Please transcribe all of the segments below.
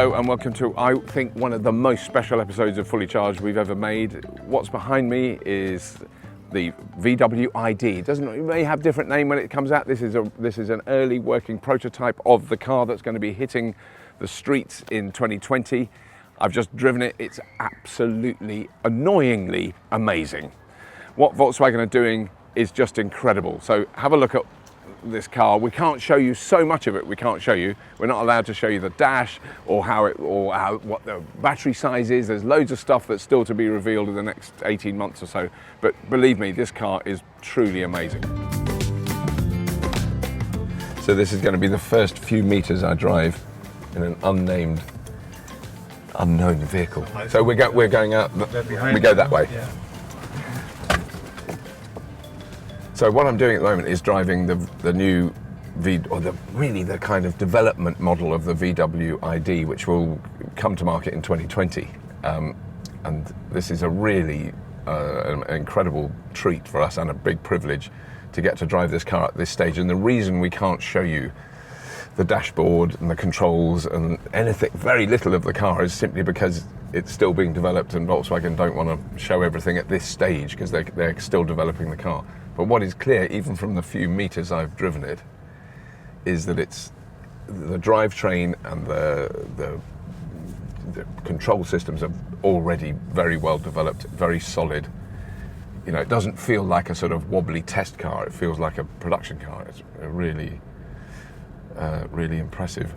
Hello and welcome to, I think, one of the most special episodes of Fully Charged we've ever made. What's behind me is the VW ID. It may have a different name when it comes out. This is an early working prototype of the car that's going to be hitting the streets in 2020. I've just driven it. It's absolutely, annoyingly amazing. What Volkswagen are doing is just incredible. So have a look at this car. We can't show you so much of it. We can't show you. We're not allowed to show you the dash or what the battery size is. There's loads of stuff that's still to be revealed in the next 18 months or so. But believe me, this car is truly amazing. So this is going to be the first few meters I drive in an unknown vehicle. So we're going out. We go that way. Yeah. So what I'm doing at the moment is driving the new the kind of development model of the VW ID, which will come to market in 2020. And this is a really an incredible treat for us and a big privilege to get to drive this car at this stage. And the reason we can't show you the dashboard and the controls and anything, very little of the car, is simply because it's still being developed and Volkswagen don't want to show everything at this stage because they're still developing the car. But what is clear, even from the few meters I've driven it, is that it's the drivetrain and the control systems are already very well developed, very solid. You know, it doesn't feel like a sort of wobbly test car. It feels like a production car. It's really impressive.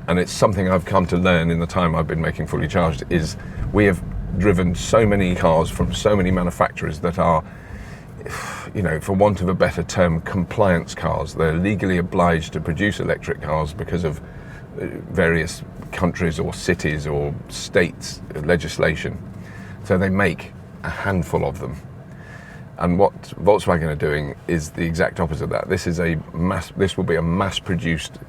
And it's something I've come to learn in the time I've been making Fully Charged, is we have driven so many cars from so many manufacturers that are, you know, for want of a better term, compliance cars. They're legally obliged to produce electric cars because of various countries or cities or states legislation. So they make a handful of them. And what Volkswagen are doing is the exact opposite of that. This will be a mass-produced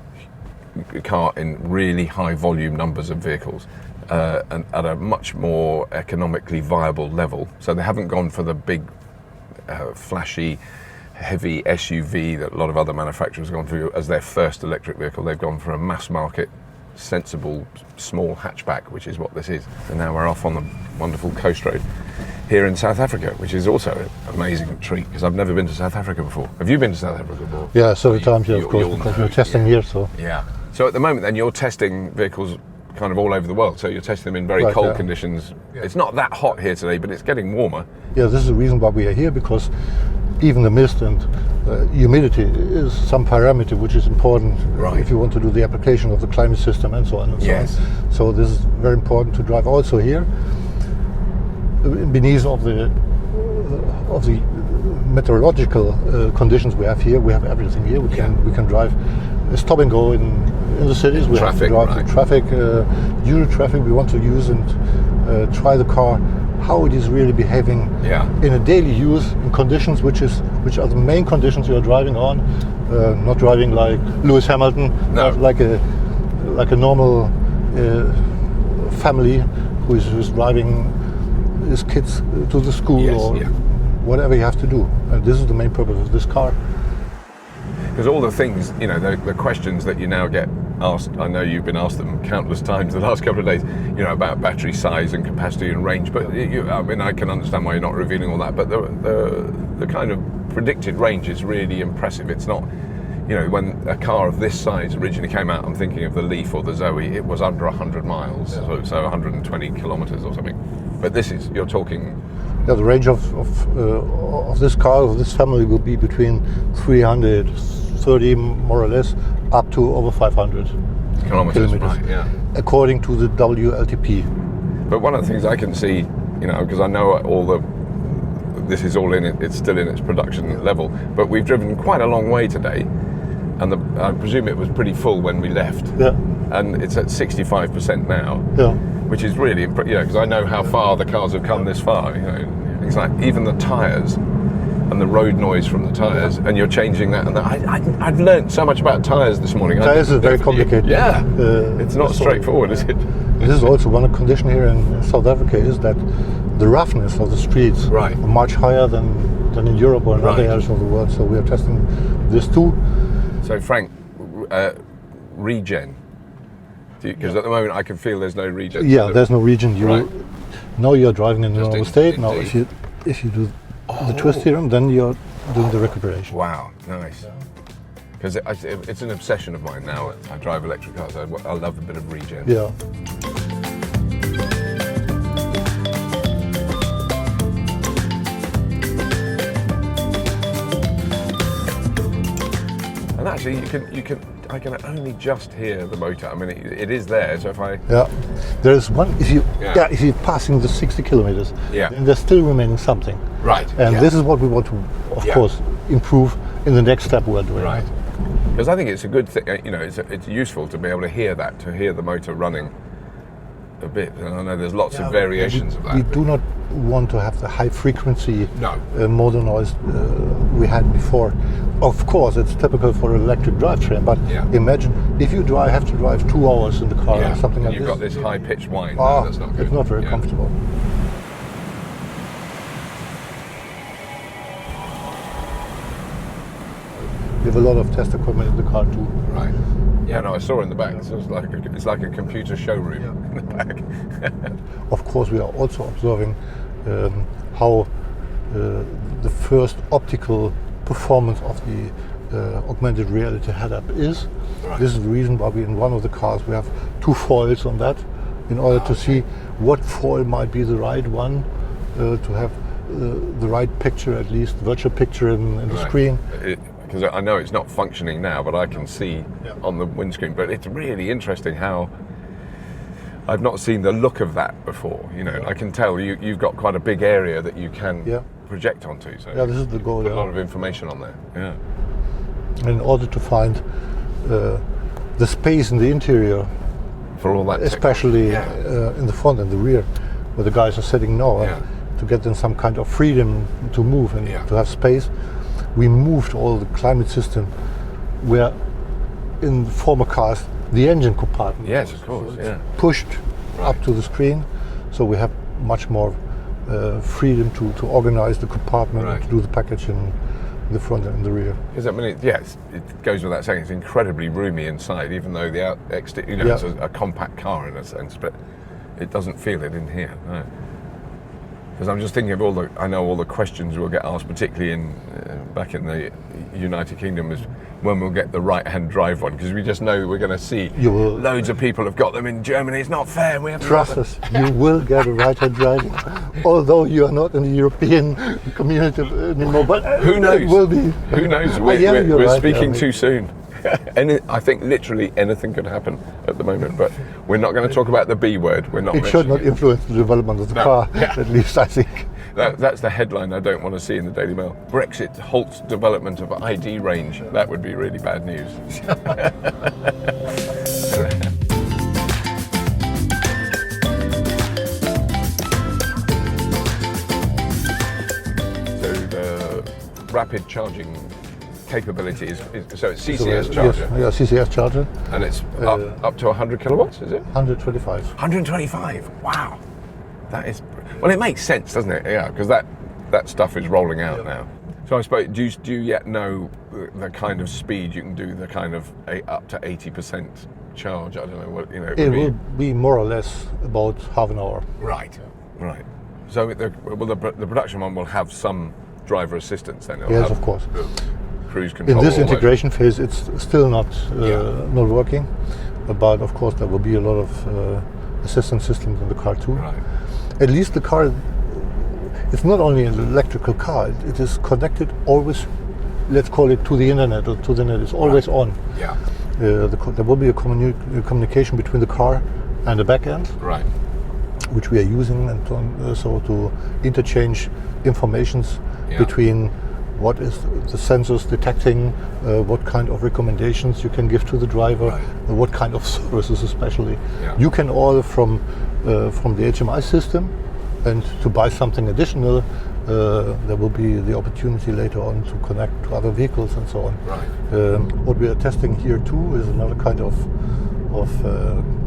car in really high volume numbers of vehicles and at a much more economically viable level. So they haven't gone for the big flashy, heavy SUV that a lot of other manufacturers have gone for as their first electric vehicle. They've gone for a mass market, sensible, small hatchback, which is what this is. And now we're off on the wonderful coast road here in South Africa, which is also an amazing treat because I've never been to South Africa before. Have you been to South Africa before? Yeah, several times, yeah, of course, because we're testing here, so. Yeah. So at the moment then you're testing vehicles kind of all over the world, so you're testing them in very cold conditions. Yeah. It's not that hot here today, but it's getting warmer. Yeah, this is the reason why we are here, because even the mist and humidity is some parameter which is important if you want to do the application of the climate system and so on and so on. So this is very important to drive also here. Beneath of the meteorological conditions we have here, we have everything here. We can drive stop and go in the cities. We have to drive the traffic, usual traffic we want to use, and try the car, how it is really behaving in a daily use in conditions which are the main conditions you are driving on. Not driving like Lewis Hamilton, not like a normal family who's driving his kids to the school or whatever you have to do. And this is the main purpose of this car. Because all the things, you know, the questions that you now get asked, I know you've been asked them countless times the last couple of days, you know, about battery size and capacity and range. But I mean, I can understand why you're not revealing all that. But the kind of predicted range is really impressive. It's not, you know, when a car of this size originally came out, I'm thinking of the Leaf or the Zoe, it was under 100 miles, so 120 kilometers or something. But this is, you're talking... Yeah, the range of this car, of this family, will be between 330 more or less up to over 500 kilometers, according to the WLTP. But one of the things I can see, you know, because I know this is all in it, it's still in its production level, but we've driven quite a long way today, and I presume it was pretty full when we left. Yeah. And it's at 65% now. Yeah. Which is really, you know, because I know how far the cars have come this far. You know, it's like even the tyres and the road noise from the tyres, and you're changing that. And I've learned so much about tyres this morning. Tyres is very complicated. Yeah, it's not straightforward, is it? This is also one condition here in South Africa, is that the roughness of the streets are much higher than in Europe or in other areas of the world. So we are testing this too. So Frank, regen. Because at the moment I can feel there's no regen. Yeah, there's no regen. Now you're driving in the Just normal state. Now if you do the twist here, then you're doing the recuperation. Wow, nice. Because it's an obsession of mine now. I drive electric cars. I love a bit of regen. Yeah. And actually, I can only just hear the motor. I mean, it is there. So if I there is one. If you're passing the 60 kilometers, then there's still remaining something. Right. And this is what we want to, of course, improve in the next step we're doing. Right. Because I think it's a good thing. You know, it's useful to be able to hear that, to hear the motor running a bit. And I know there's lots of variations of that. We do not want to have the high frequency motor noise we had before. Of course, it's typical for an electric drivetrain, but imagine if you have to drive 2 hours in the car or something like this. You've got this high-pitched whine. That's not good. It's not very comfortable. We have a lot of test equipment in the car too. Right. Yeah, no, I saw in the back. So it's like a computer showroom in the back. Of course, we are also observing how the first optical performance of the augmented reality head-up is. Right. This is the reason why in one of the cars we have 2 foils on that, in order to see what foil might be the right one to have the right picture, at least virtual picture in the screen. Because I know it's not functioning now, but I can see on the windscreen. But it's really interesting how I've not seen the look of that before. You know, I can tell you've got quite a big area that you can project onto. So this is the goal. Put a lot of information on there. Yeah. In order to find the space in the interior for all that, especially in the front and the rear, where the guys are sitting now, to get them some kind of freedom to move and to have space. We moved all the climate system where in former cars the engine compartment pushed up to the screen, so we have much more freedom to organize the compartment and to do the package in the front and the rear. Because I mean, it goes without saying, it's incredibly roomy inside, even though the exterior, it's a compact car in a sense, but it doesn't feel it in here. No. Because I'm just thinking of all the questions we'll get asked, particularly back in the United Kingdom, is when we'll get the right-hand drive one, because we just know we're going to see loads of people have got them in Germany. It's not fair. We have trust us. You will get a right-hand drive, although you are not in the European community anymore. But who knows? It will be. Who knows? We're speaking too soon. I think literally anything could happen at the moment, but we're not going to talk about the B word. We're not. It should not influence the development of the car, at least I think. That's the headline I don't want to see in the Daily Mail. Brexit halts development of ID range. That would be really bad news. So the rapid charging capability so it's CCS charger. Yeah, CCS charger. And it's up to 100 kilowatts, is it? 125. 125. Wow. That is. Well, it makes sense, doesn't it? Yeah, because that stuff is rolling out now. So I suppose, do you yet know the kind of speed you can do the kind of up to 80% charge? I don't know what It will be more or less about half an hour. Right. Right. So the production one will have some driver assistance then. Yes, of course. Cruise control. In this integration phase, it's still not working, but of course there will be a lot of assistance systems in the car too. Right. At least the car, it's not only an electrical car, it is connected always, let's call it to the internet or to the net, it's always on. Yeah. There will be a communication between the car and the back end, which we are using and so to interchange informations between what is the sensors detecting, what kind of recommendations you can give to the driver, what kind of services especially. You can order from the HMI system, and to buy something additional, there will be the opportunity later on to connect to other vehicles and so on. What we are testing here too is another kind of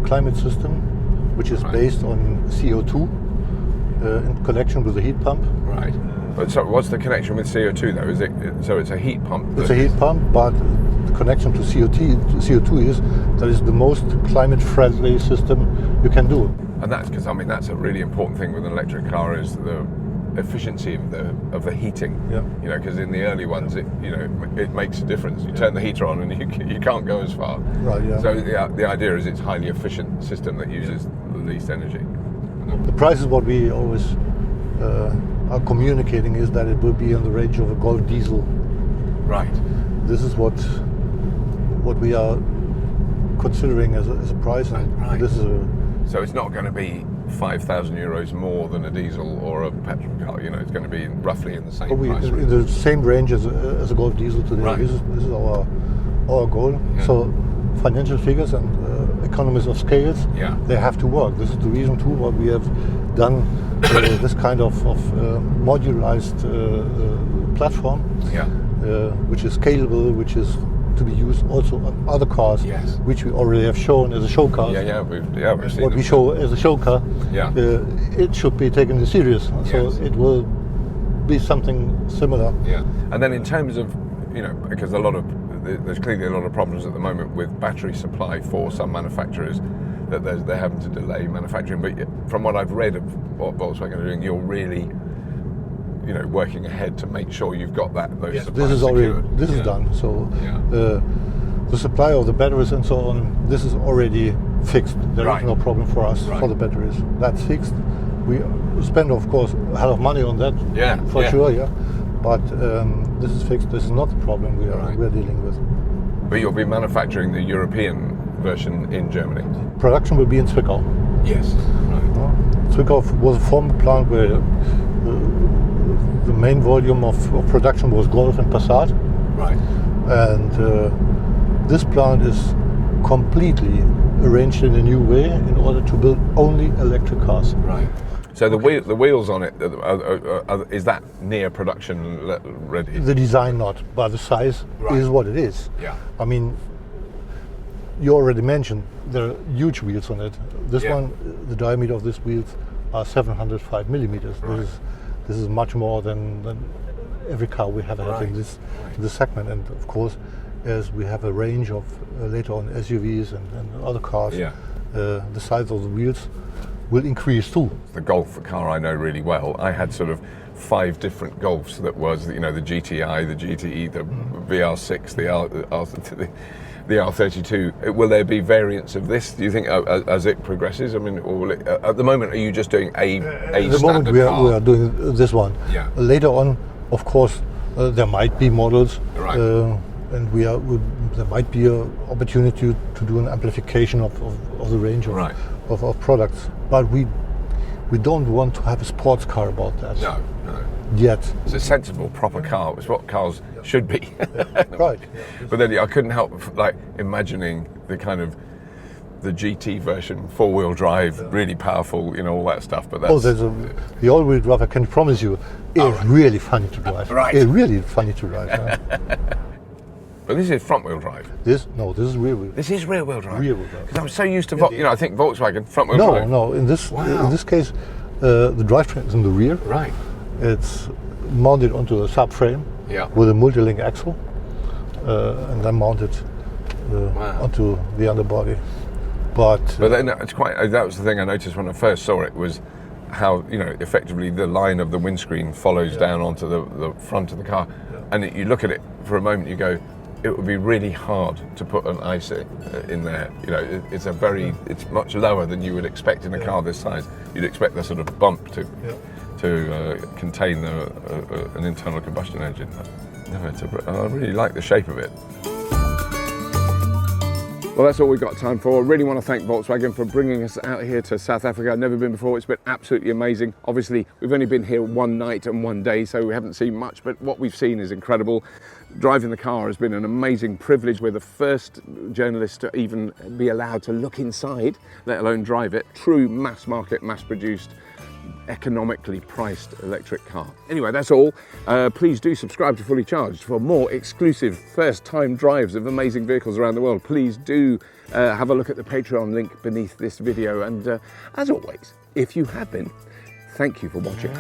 climate system, which is based on CO2 in connection with the heat pump. But so what's the connection with CO2 though? Is it so it's a heat pump? It's a heat pump, but the connection to CO2 is, that is the most climate-friendly system you can do. And that's because, I mean, that's a really important thing with an electric car, is the efficiency of the heating. Yeah. You know, because in the early ones, it makes a difference. You turn the heater on and you can't go as far. Right. Yeah. So the idea is it's a highly efficient system that uses the least energy. The price is what we always are communicating, is that it will be in the range of a Golf diesel. Right. This is what we are considering as a price. And right. This is so it's not going to be 5,000 euros more than a diesel or a petrol car. You know, it's going to be roughly in the same price range. In the same range as a Golf diesel today. Right. This is our goal. Yeah. So financial figures and economies of scales, yeah, they have to work. This is the reason too why we have done this kind of modularized platform, yeah, which is scalable, which is to be used also on other cars, yes, which we already have shown as a show car. We've seen what we show as a show car. Yeah. It should be taken serious. So yes, it will be something similar. Yeah. And then in terms of, you know, because there's clearly a lot of problems at the moment with battery supply for some manufacturers, that they're having to delay manufacturing. But from what I've read of what Volkswagen are doing, you're really, you know, working ahead to make sure you've got those yes, supplies this is secured. already this is done. So yeah, the supply of the batteries and so on, this is already fixed. There right, is no problem for us for the batteries. That's fixed. We spend, of course, a hell of money on that. Yeah, for sure. Yeah, but this is fixed. This is not the problem we are dealing with. But you'll be manufacturing the European version in Germany. Production will be in Zwickau. Yes. Right. Zwickau was a former plant where the main volume of production was Golf and Passat. Right. And this plant is completely arranged in a new way in order to build only electric cars. Right. So the wheels on it, is that near production ready? The design not, but the size is what it is. Yeah. I mean, you already mentioned there are huge wheels on it. This one, the diameter of these wheels are 705 millimeters. Right. This is much more than every car we have had in this segment. And of course, as we have a range of later on SUVs and other cars, the size of the wheels will increase too. The Golf car I know really well. I had sort of 5 different Golfs. That was, you know, the GTI, the GTE, the VR6, the R32. Will there be variants of this, do you think, as it progresses? I mean, or will it, at the moment, are you just doing a at the standard moment we car? are doing this one. Yeah. Later on, of course, there might be models, right, and there might be an opportunity to do an amplification of the range of products. But we don't want to have a sports car about that. No. Yet. It's a sensible, proper car. It's what cars should be. Right. But then I couldn't help imagining the kind of the GT version, 4-wheel drive, really powerful, you know, all that stuff. But that's the all-wheel drive. I can promise you, it's really funny to drive. Right. It's really funny to drive. But this is front-wheel drive. This is rear-wheel. This is rear-wheel drive. Rear-wheel drive. Because I'm so used to, I think Volkswagen front-wheel drive. No. In this case, the drivetrain is in the rear. Right. It's mounted onto a subframe with a multi-link axle, and then mounted onto the underbody. But then it's that was the thing I noticed when I first saw it, was how, you know, effectively the line of the windscreen follows down onto the front of the car, and you look at it for a moment, you go, it would be really hard to put an ICE in there. You know, it's much lower than you would expect in a car this size. You'd expect the sort of bump to contain an internal combustion engine. But no, I really like the shape of it. Well, that's all we've got time for. I really want to thank Volkswagen for bringing us out here to South Africa. I've never been before. It's been absolutely amazing. Obviously, we've only been here one night and one day, so we haven't seen much, but what we've seen is incredible. Driving the car has been an amazing privilege. We're the first journalists to even be allowed to look inside, let alone drive it. True mass market, mass produced, economically priced electric car. Anyway, that's all. Please do subscribe to Fully Charged for more exclusive first-time drives of amazing vehicles around the world. Please do have a look at the Patreon link beneath this video. And as always, if you have been, thank you for watching.